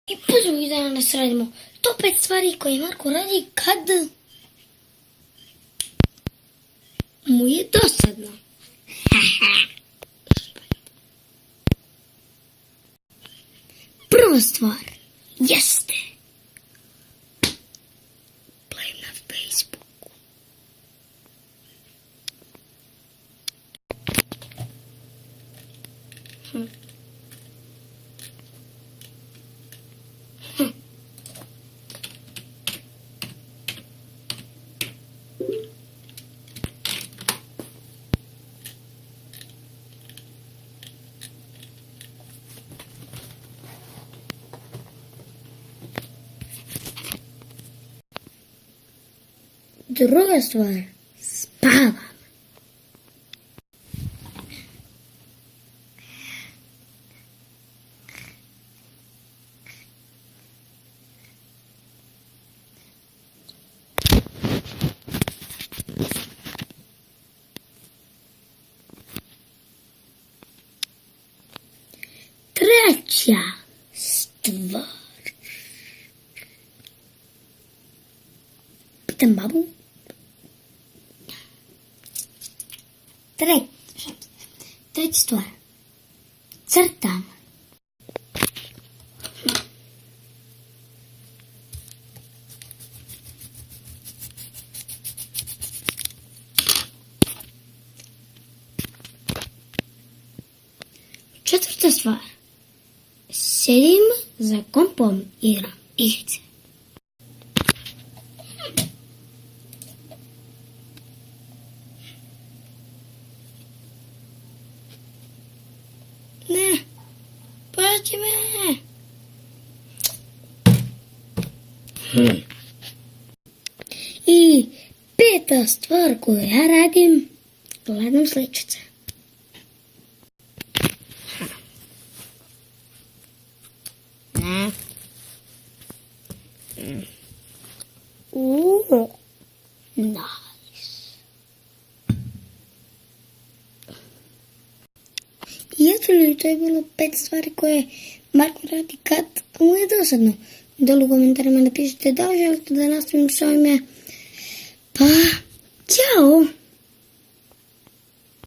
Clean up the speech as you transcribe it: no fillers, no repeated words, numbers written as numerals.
I pozdrav i danas radimo top 5 stvari koje Marko radi kad mu je dosadno. Prva stvar jeste play na Facebooku. Druga stvar, spavam. Treća stvar. Pitam babu. Treća stvar. Crtam. Četvrta stvar. Sedim za kompom i igram igrice. Ne, pusti me. I peta stvar koju ja radim, gledam sličice. Ne. Nice. I eto li, to je bilo 5 stvari koje Marko radi kad mu je dosadno. Dolu u komentarima napišite da li želite da nastavim s ovime. Pa, ćao!